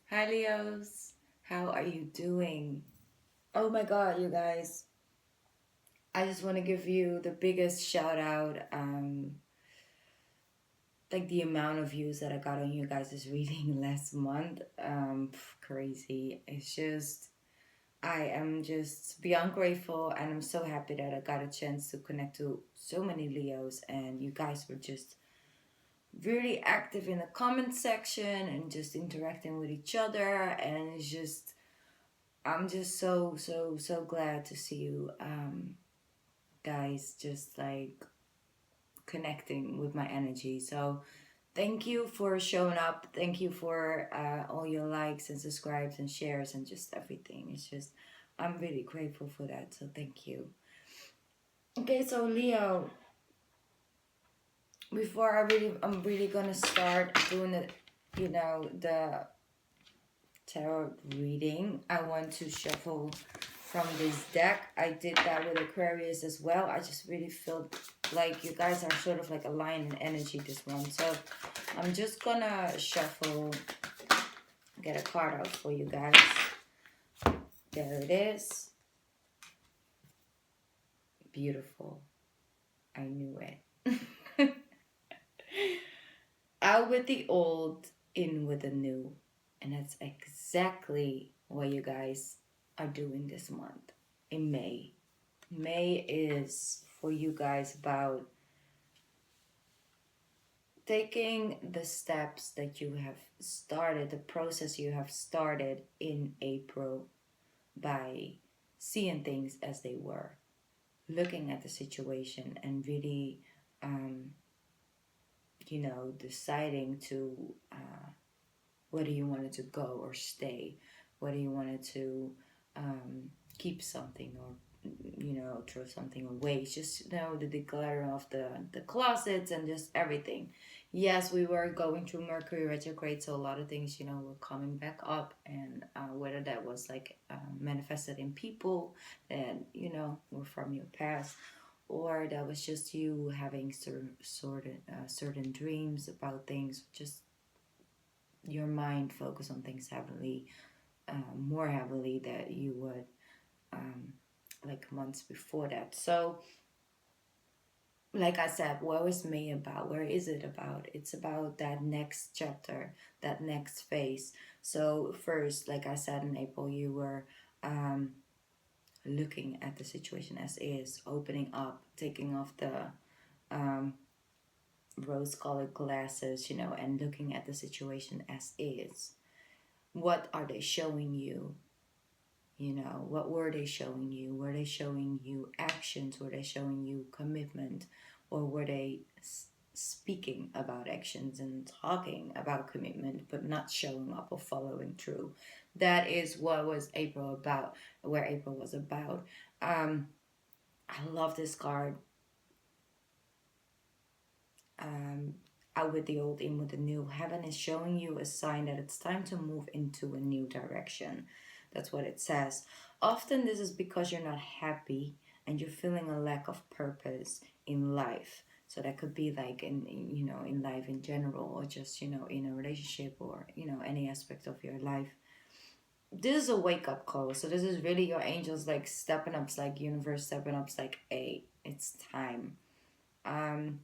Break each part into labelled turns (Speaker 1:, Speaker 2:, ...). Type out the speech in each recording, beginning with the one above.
Speaker 1: Hi Leos, how are you doing? Oh my god, you guys. I just want to give you the biggest shout out. Like the amount of views that I got on you guys' reading last month. Crazy. It's just, I am just beyond grateful and I'm so happy that I got a chance to connect to so many Leos and you guys were just really active in the comment section and just interacting with each other and it's just I'm just so glad to see you guys just like connecting with my energy. So thank you for showing up. Thank you for all your likes and subscribes and shares and just everything. It's just I'm really grateful for that. So thank you. Okay, so Leo, before I'm really gonna start doing the tarot reading, I want to shuffle from this deck. I did that with Aquarius as well. I just really feel like you guys are sort of like aligned in energy this month. So I'm just gonna shuffle, get a card out for you guys. There it is. Beautiful. I knew it. Out with the old, in with the new. And that's exactly what you guys are doing this month in May. May is for you guys about taking the steps that you have started, the process you have started in April by seeing things as they were, looking at the situation and really, um, deciding to whether you wanted to go or stay, whether you wanted to keep something or throw something away. It's just the decluttering of the closets and just everything. Yes, we were going through Mercury retrograde, so a lot of things were coming back up, and whether that was like manifested in people that were from your past, or that was just you having certain dreams about things, just your mind focus on things heavily, more heavily that you would um, like months before that. So, like I said, what was May about? Where is it about? It's about that next chapter, that next phase. So, first, like I said, in April, you were um, looking at the situation as is, opening up, taking off the um, rose colored glasses, and looking at the situation as is. What are they showing you? What were they showing you? Were they showing you actions? Were they showing you commitment? Or were they speaking about actions and talking about commitment, but not showing up or following through? That is what was April about, where April was about. I love this card. Um, Out with the old, in with the new. Heaven is showing you a sign that it's time to move into a new direction. That's what it says. Often this is because you're not happy and you're feeling a lack of purpose in life. So that could be like in life in general, or just in a relationship, or any aspect of your life. This is a wake up call. So this is really your angels like stepping up, it's like universe stepping up, it's like, hey, it's time. Um,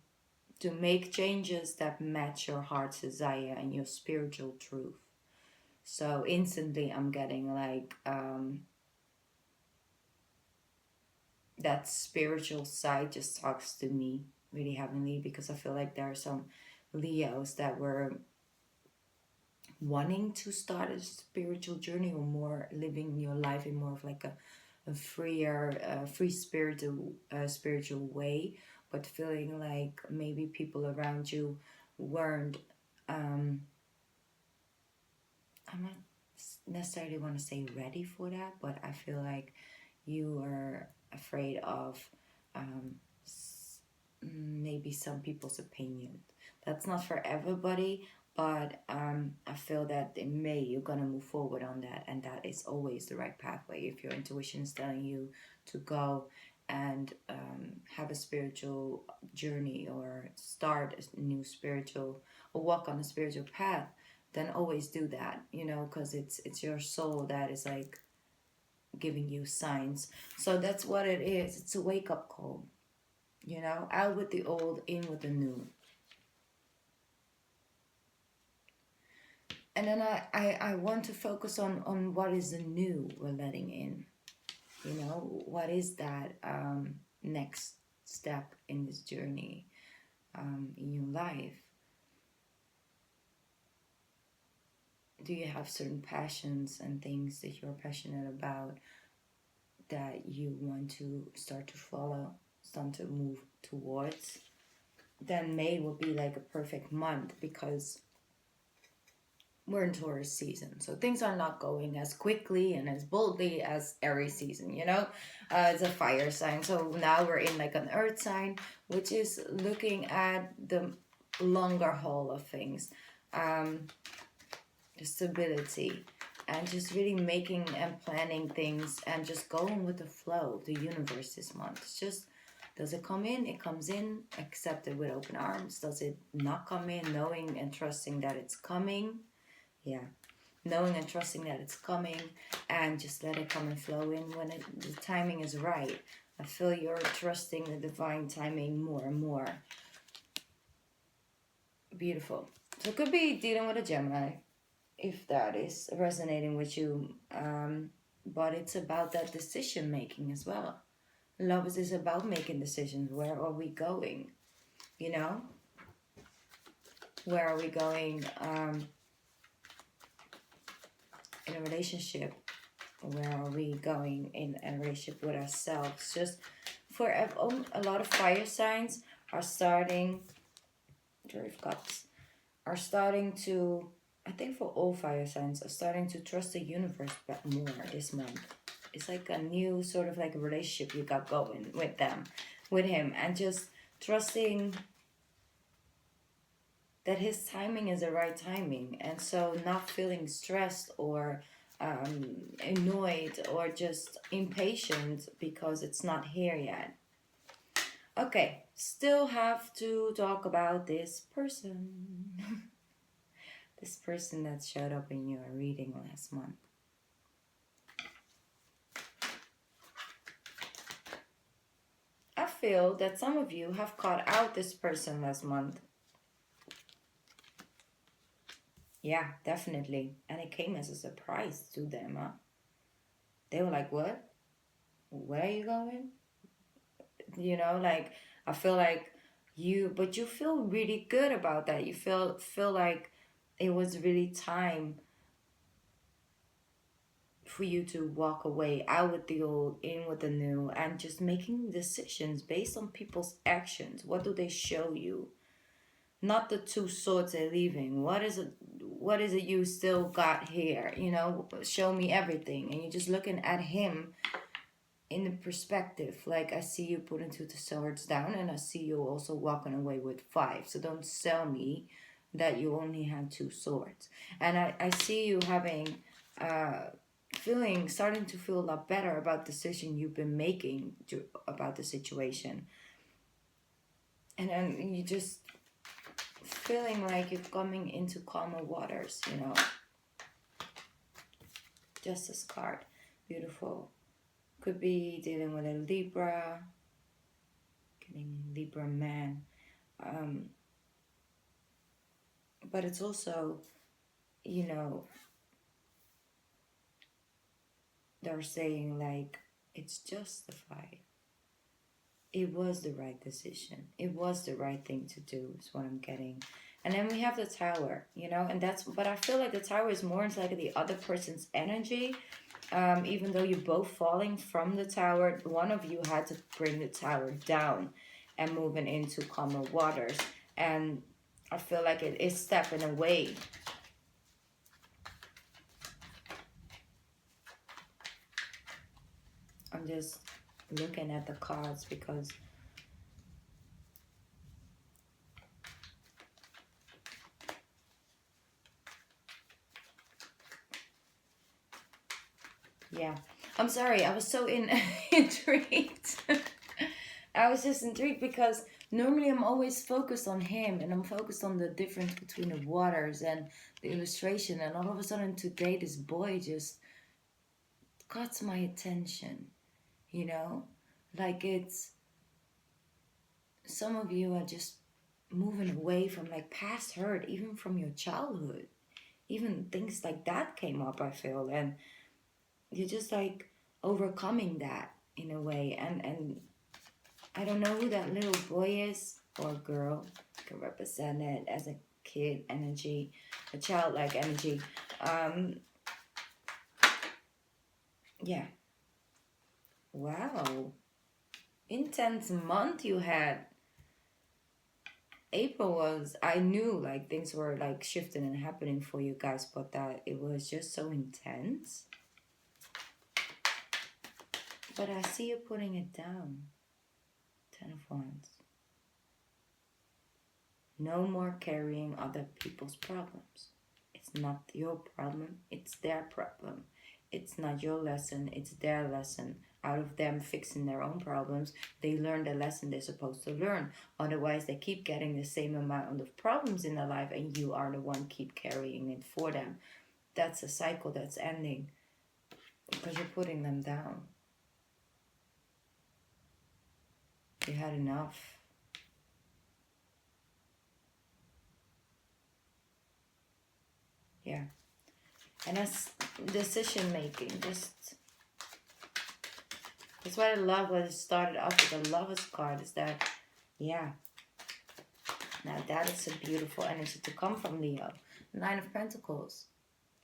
Speaker 1: to make changes that match your heart's desire and your spiritual truth. So instantly I'm getting like that spiritual side just talks to me really heavenly, because I feel like there are some Leos that were wanting to start a spiritual journey, or more living your life in more of like a freer free spiritual way, but feeling like maybe people around you weren't um I'm not necessarily want to say ready for that, but I feel like you are afraid of um, maybe some people's opinion. That's not for everybody, but I feel that in May you're gonna move forward on that, and that is always the right pathway. If your intuition is telling you to go and have a spiritual journey, or start a new spiritual, or walk on a spiritual path, then always do that, you know, because it's your soul that is like giving you signs. So that's what it is. It's a wake up call, you know, out with the old, in with the new. And then I want to focus on what is the new we're letting in. You know, what is that next step in this journey in your life? Do you have certain passions and things that you're passionate about that you want to start to follow, start to move towards? Then May will be like a perfect month because we're in Taurus season, so things are not going as quickly and as boldly as Aries season, you know. It's a fire sign, so now we're in like an earth sign, which is looking at the longer haul of things, the stability, and just really making and planning things and just going with the flow of the universe this month. It's just, does it come in? It comes in, accept it with open arms. Does it not come in? Knowing and trusting that it's coming. Yeah, knowing and trusting that it's coming, and just let it come and flow in when the timing is right. I feel you're trusting the divine timing more and more. Beautiful. So it could be dealing with a Gemini, if that is resonating with you. But it's about that decision making as well. Love is about making decisions. Where are we going? You know? Where are we going? In a relationship, where are we going in a relationship with ourselves? Just for a lot of fire signs are starting, Three of Cups, are starting to, I think for all fire signs, are starting to trust the universe more this month. It's like a new sort of like a relationship you got going with them, with him, and just trusting that his timing is the right timing, and so not feeling stressed or annoyed or just impatient because it's not here yet. Okay, still have to talk about this person. This person that showed up in your reading last month. I feel that some of you have caught out this person last month. Yeah, definitely. And it came as a surprise to them, huh? They were like, what? Where are you going? You know, like, I feel like but you feel really good about that. You feel like it was really time for you to walk away, out with the old, in with the new, and just making decisions based on people's actions. What do they show you? Not the two swords they're leaving. What is it you still got here? You know, show me everything. And you're just looking at him in the perspective. Like, I see you putting two swords down, and I see you also walking away with 5. So don't sell me that you only have 2 swords. And I see you having starting to feel a lot better about the decision you've been making about the situation. And then you just feeling like you're coming into calmer waters, you know. Justice card. Beautiful. Could be dealing with a Libra. Getting Libra man. But it's also, you know, they're saying like, it's justified. It was the right decision. It was the right thing to do, is what I'm getting. And then we have the Tower, you know, but I feel like the Tower is more into like the other person's energy. Even though you're both falling from the Tower, one of you had to bring the Tower down and moving into calmer waters. And I feel like it is stepping away. I'm just looking at the cards because yeah, I'm sorry, I was so intrigued. I was just intrigued because Normally I'm always focused on him, and I'm focused on the difference between the waters and the illustration, and all of a sudden today this boy just caught my attention, you know? Like it's some of you are just moving away from like past hurt, even from your childhood. Even things like that came up, I feel, and you're just like overcoming that in a way. And I don't know who that little boy is or girl, can represent it as a kid energy, a childlike energy. Um, yeah. Wow. Intense month you had. April was, I knew like things were like shifting and happening for you guys, but that it was just so intense. But I see you putting it down. Ten of Wands. No more carrying other people's problems. It's not your problem, it's their problem. It's not your lesson, it's their lesson. Out of them fixing their own problems, they learn the lesson they're supposed to learn. Otherwise, they keep getting the same amount of problems in their life, and you are the one keep carrying it for them. That's a cycle that's ending because you're putting them down. You had enough. Yeah. And that's decision making. That's why I love what it started off with the Lovers card. Is that, yeah. Now that is a beautiful energy to come from Leo. Nine of Pentacles.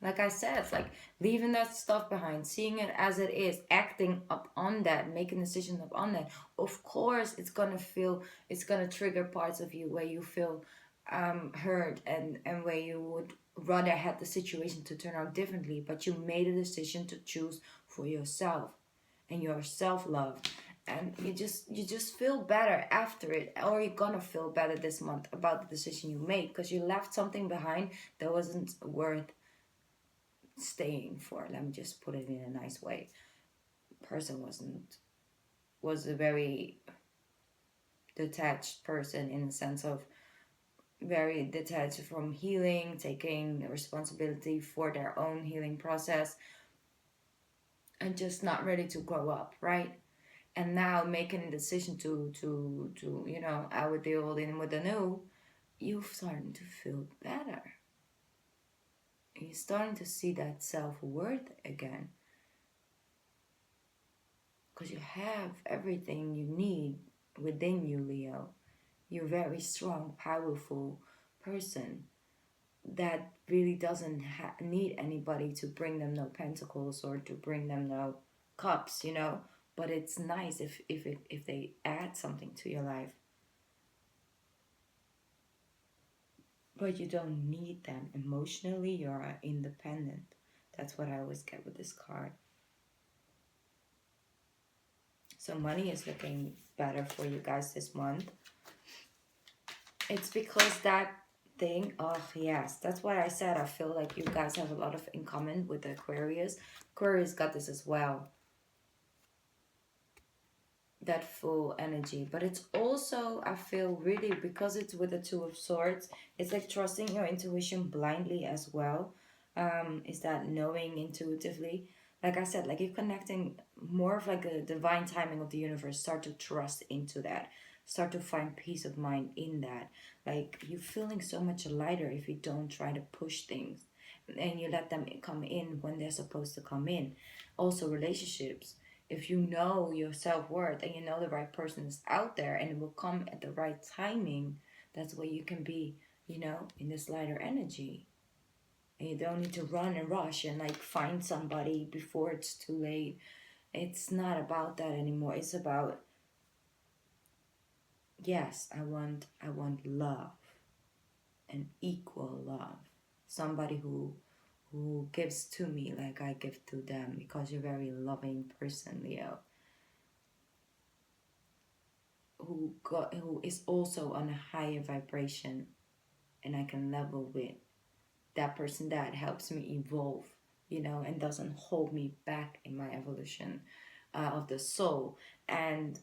Speaker 1: Like I said, it's like leaving that stuff behind, seeing it as it is, acting up on that, making decisions up on that. Of course, it's gonna trigger parts of you where you feel hurt and where you would rather have the situation to turn out differently. But you made a decision to choose for yourself and your self love, and you just feel better after it, or you're gonna feel better this month about the decision you made because you left something behind that wasn't worth staying for. Let me just put it in a nice way. Person was a very detached person in the sense of very detached from healing, taking responsibility for their own healing process, and just not ready to grow up, right? And now making a decision to out with the old in with the new, you're starting to feel better. You're starting to see that self-worth again, because you have everything you need within you, Leo. You're a very strong, powerful person that really doesn't need anybody to bring them no pentacles or to bring them no cups, But it's nice if they add something to your life. But you don't need them emotionally. You're independent. That's what I always get with this card. So money is looking better for you guys this month. It's because that thing, oh yes, that's why I said I feel like you guys have a lot of in common with the Aquarius. Aquarius got this as well. That full energy. But it's also, I feel really, because it's with the Two of Swords, it's like trusting your intuition blindly as well. Is that knowing intuitively? Like I said, like you're connecting more of like a divine timing of the universe. Start to trust into that. Start to find peace of mind in that. Like you're feeling so much lighter if you don't try to push things and you let them come in when they're supposed to come in. Also relationships, if you know your self-worth and you know the right person is out there and it will come at the right timing, that's where you can be, in this lighter energy. And you don't need to run and rush and like find somebody before it's too late. It's not about that anymore. It's about, yes, I want love, and equal love. Somebody who gives to me like I give to them, because you're a very loving person, Leo. Who is also on a higher vibration, and I can level with that person that helps me evolve, and doesn't hold me back in my evolution of the soul. And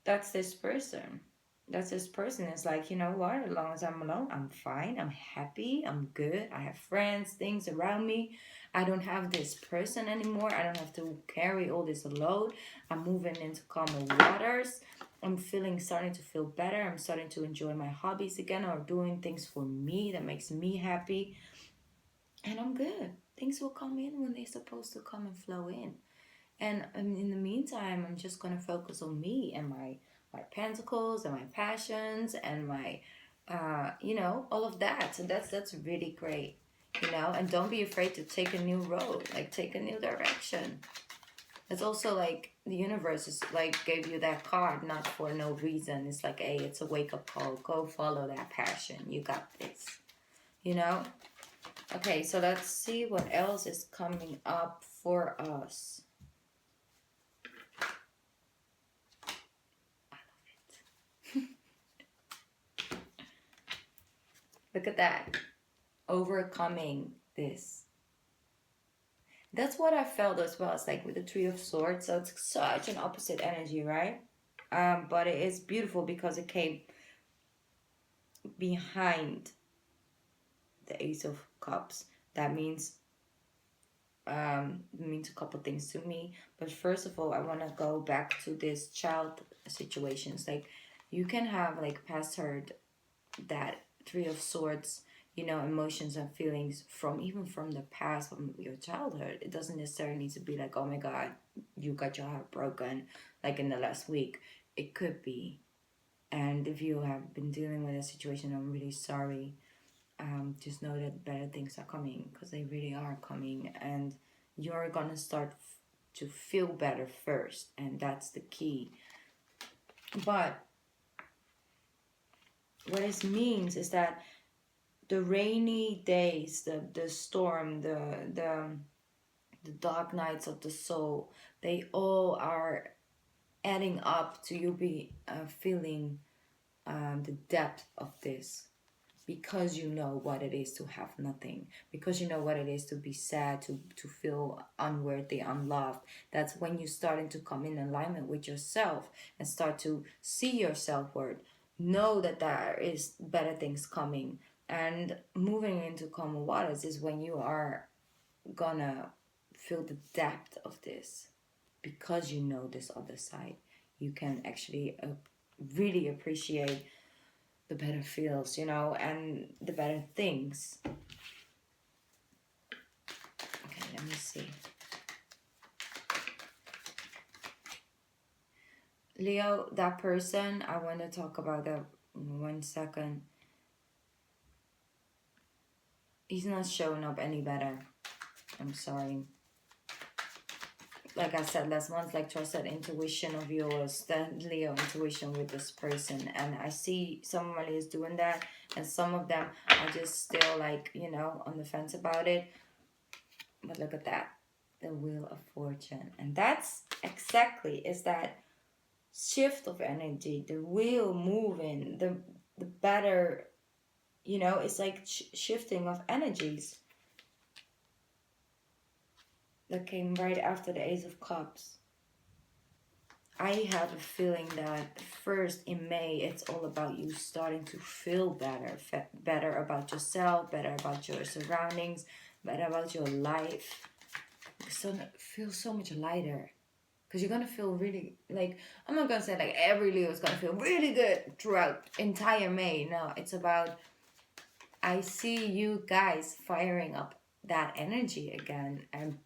Speaker 1: That's this person. That's this person. It's like, you know what? As long as I'm alone, I'm fine. I'm happy. I'm good. I have friends, things around me. I don't have this person anymore. I don't have to carry all this load. I'm moving into calmer waters. I'm starting to feel better. I'm starting to enjoy my hobbies again, or doing things for me that makes me happy. And I'm good. Things will come in when they're supposed to come and flow in. And in the meantime, I'm just gonna focus on me and my pentacles and my passions and my, all of that. So that's really great, And don't be afraid to take a new road, like take a new direction. It's also like the universe is like gave you that card not for no reason. It's like, hey, it's a wake up call. Go follow that passion. You got this, you know. Okay, so let's see what else is coming up for us. Look at that. Overcoming this. That's what I felt as well. It's like with the Three of Swords. So it's such an opposite energy, right? But it is beautiful because it came behind the Ace of Cups. That means means a couple things to me. But first of all, I want to go back to this child situations. Like you can have like past hurt, that Three of Swords, emotions and feelings even from the past, from your childhood. It doesn't necessarily need to be like, oh my God, you got your heart broken like in the last week. It could be. And if you have been dealing with a situation, I'm really sorry. Just know that better things are coming, because they really are coming, and you're gonna start to feel better first, and that's the key. But what it means is that the rainy days, the storm, the dark nights of the soul, they all are adding up to you feeling the depth of this, because you know what it is to have nothing, because you know what it is to be sad, to feel unworthy, unloved. That's when you're starting to come in alignment with yourself and start to see your self-worth. Know that there is better things coming, and moving into calmer waters is when you are gonna feel the depth of this, because you know this other side. You can actually really appreciate the better feels, and the better things. Okay, let me see. Leo, that person, I want to talk about that 1 second. He's not showing up any better. I'm sorry. Like I said last month, like trust that intuition of yours, that Leo intuition with this person. And I see somebody is doing that, and some of them are just still like, on the fence about it. But look at that, the Wheel of Fortune. And that's exactly, is that shift of energy, the wheel moving, the better, it's like shifting of energies. That came right after the Ace of Cups. I have a feeling that first in May, it's all about you starting to feel better, better about yourself, better about your surroundings, better about your life. So feel so much lighter, because you're gonna feel really, like, I'm not gonna say like every Leo is gonna feel really good throughout entire May. No, it's about, I see you guys firing up that energy again and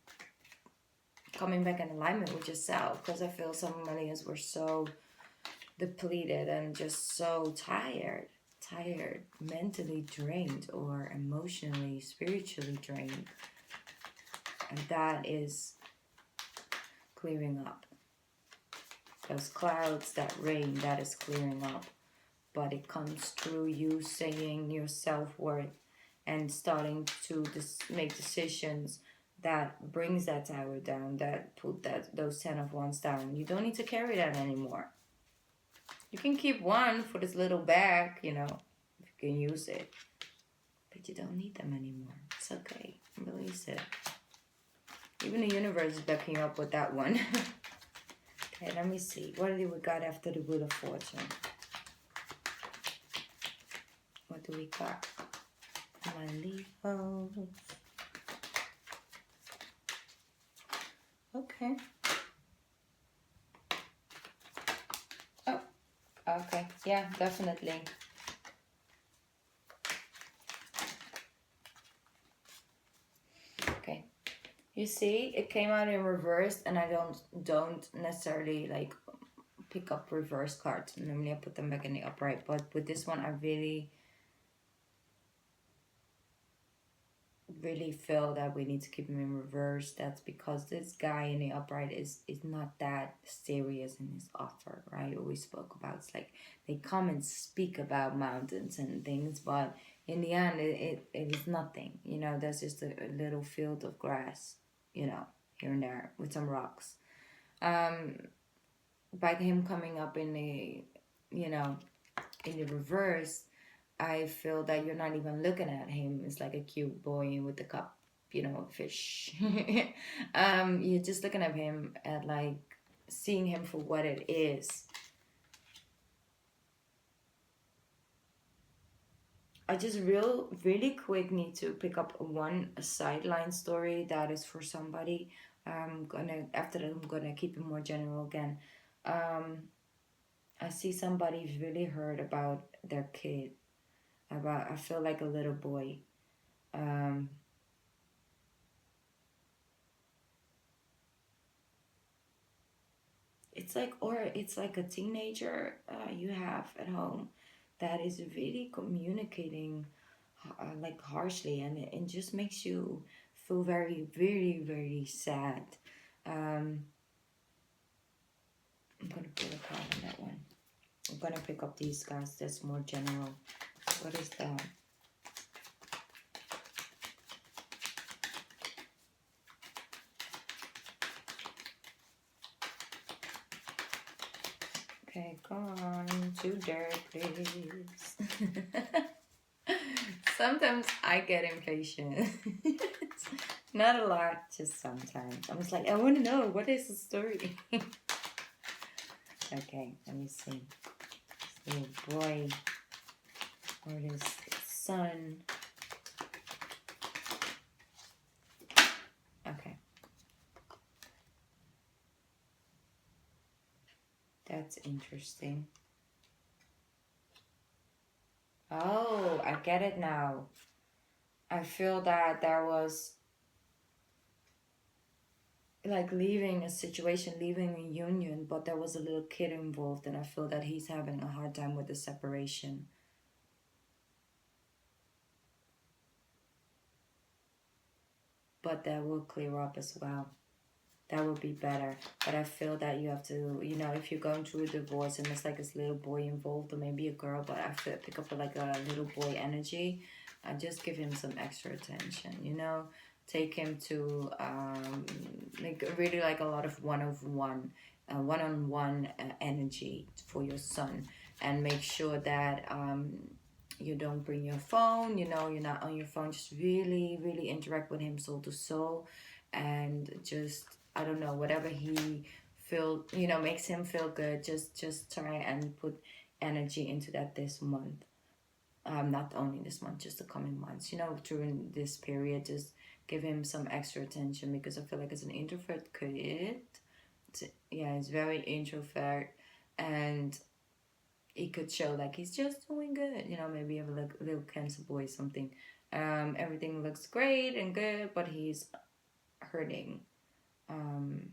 Speaker 1: coming back in alignment with yourself, because I feel some Malays were so depleted and just so tired, mentally drained, or emotionally, spiritually drained. And that is clearing up. Those clouds, that rain, that is clearing up. But it comes through you saying your self-worth and starting to make decisions that brings that tower down, that put those 10 of wands down. You don't need to carry that anymore. You can keep one for this little bag, if you can use it. But you don't need them anymore. It's okay. Release it. Even the universe is backing you up with that one. Okay, let me see. What do we got after the Wheel of Fortune? What do we got? My Leo. Okay. Oh, okay. Yeah, definitely. Okay. You see, it came out in reverse, and I don't necessarily like pick up reverse cards. Normally, I put them back in the upright, but with this one, I really feel that we need to keep him in reverse. That's because this guy in the upright is not that serious in his offer, right? We spoke about, it's like they come and speak about mountains and things, but in the end it is nothing. There's just a little field of grass, here and there with some rocks. By him coming up in the you know in the reverse, I feel that you're not even looking at him. It's like a cute boy with a cup, fish. You're just looking at him at like seeing him for what it is. I just really quick need to pick up a sideline story that is for somebody. After that I'm gonna keep it more general again. I see somebody's really hurt about their kid. I feel like a little boy. Um, it's like a teenager you have at home that is really communicating like harshly, and it just makes you feel very, very, very sad. um I'm gonna pull a card on that one. I'm gonna pick up these cards that's more general. What is that? Okay, come on to there, please. Sometimes I get impatient. Not a lot, just sometimes. I'm just like, I want to know, what is the story? Okay, let me see. This little boy or this son. Okay. That's interesting. Oh, I get it now. I feel that there was like leaving a situation, leaving a union, but there was a little kid involved, and I feel that he's having a hard time with the separation. But that will clear up as well. That would be better. But I feel that you have to, if you're going through a divorce and there's like this little boy involved, or maybe a girl, but I feel pick up like a little boy energy, just give him some extra attention, take him to like really like a lot of one-on-one energy for your son, and make sure that you don't bring your phone, you're not on your phone. Just really, really interact with him soul to soul, and just, I don't know, whatever he feel, makes him feel good. Just try and put energy into that this month. Not only this month, just the coming months. During this period, just give him some extra attention, because I feel like as an introvert kid, yeah, he's very introvert, and it could show like he's just doing good. Maybe you have a little cancer boy or something. Everything looks great and good, but he's hurting, um,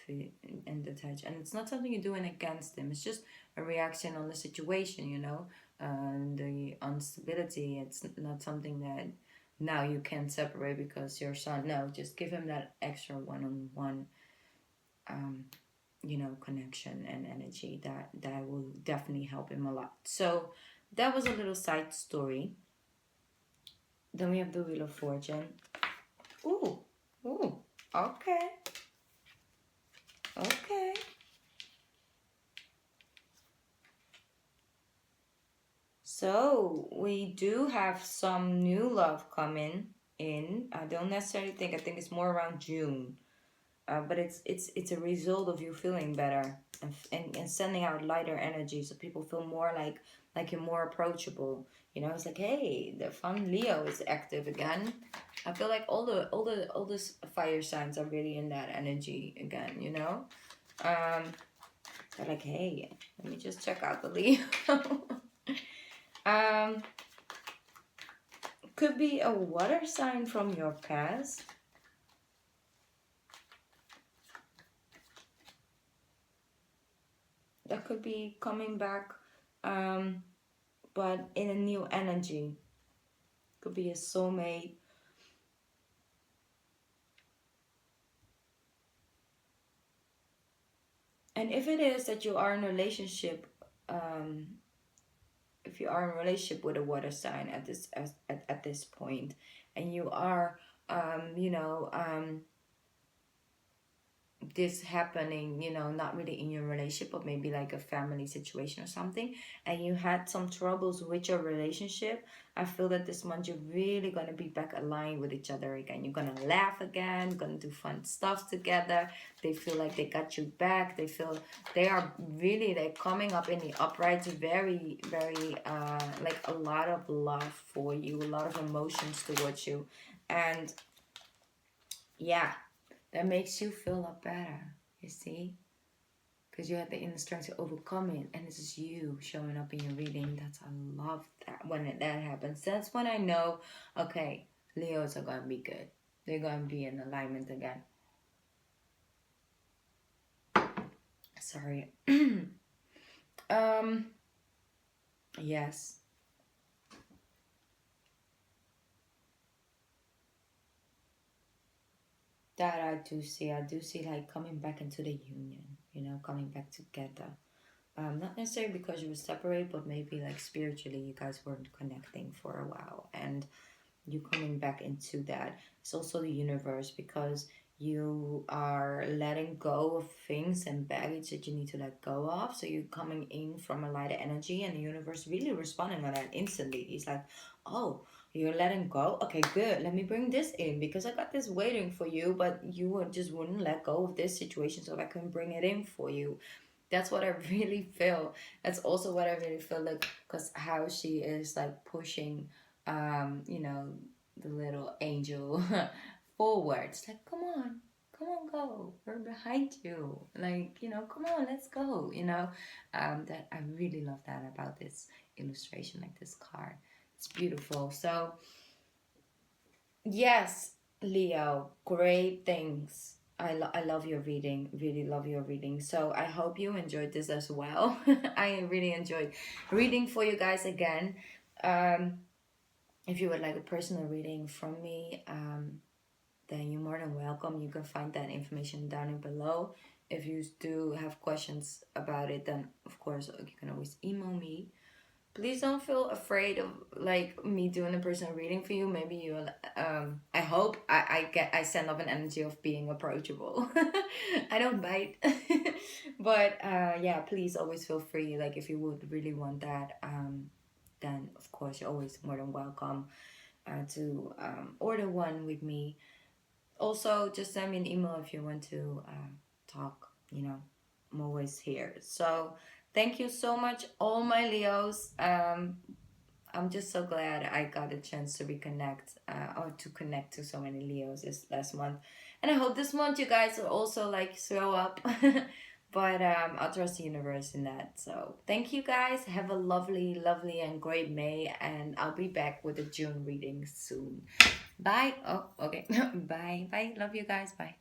Speaker 1: and detached. And it's not something you're doing against him. It's just a reaction on the situation, and the instability. It's not something that now you can separate because your son. No, just give him that extra one-on-one, um, connection and energy. That will definitely help him a lot. So that was a little side story. Then we have the Wheel of Fortune. Ooh, ooh, okay, okay. So we do have some new love coming in. I don't necessarily think. I think it's more around June. but it's a result of you feeling better and sending out lighter energy, so people feel more like you're more approachable. You know, it's like, hey, the fun Leo is active again. I feel like all the fire signs are really in that energy again. You know, they're like, hey, let me just check out the Leo. um, could be a water sign from your past. That could be coming back, um, but in a new energy. Could be a soulmate. And if it is that you are in a relationship, um, if you are in a relationship with a water sign at this point, and you are, you know, this happening, you know, not really in your relationship, but maybe like a family situation or something, and you had some troubles with your relationship, I feel that this month you're really gonna be back aligned with each other again. You're gonna laugh again, gonna do fun stuff together. They feel like they got you back. They feel they are really like coming up in the uprights, very, very like a lot of love for you, a lot of emotions towards you. And yeah, that makes you feel a lot better, you see? Because you had the inner strength to overcome it, and this is you showing up in your reading. That's, I love that when that happens. That's when I know, okay, Leos are going to be good. They're going to be in alignment again. Sorry. um, yes. That I do see. I do see like coming back into the union, you know, coming back together. Not necessarily because you were separate, but maybe like spiritually you guys weren't connecting for a while, and you coming back into that. It's also the universe, because you are letting go of things and baggage that you need to let go of. So you're coming in from a lighter energy, and the universe really responding on that instantly. It's like, oh, you're letting go. Okay, good. Let me bring this in because I got this waiting for you, but you just wouldn't let go of this situation, so I can bring it in for you. That's what I really feel. That's also what I really feel like, because how she is like pushing, you know, the little angel forward. It's like, come on, go. We're behind you. Like, you know, come on, let's go. You know, that I really love that about this illustration, like this card. It's beautiful. So yes, Leo, great things. I love your reading, really love your reading. So I hope you enjoyed this as well. I really enjoyed reading for you guys again. Um, if you would like a personal reading from me, then you're more than welcome. You can find that information down in below. If you do have questions about it, then of course you can always email me. Please don't feel afraid of like me doing a personal reading for you. Maybe you I hope I send off an energy of being approachable. I don't bite. But yeah, please always feel free, like if you would really want that, then of course you're always more than welcome to order one with me. Also, just send me an email if you want to talk. You know, I'm always here. So, thank you so much, all my Leos. I'm just so glad I got a chance to reconnect or to connect to so many Leos this last month. And I hope this month you guys will also like show up. But I'll trust the universe in that. So thank you guys. Have a lovely, lovely, and great May. And I'll be back with a June reading soon. Bye. Oh, okay. Bye. Bye. Love you guys. Bye.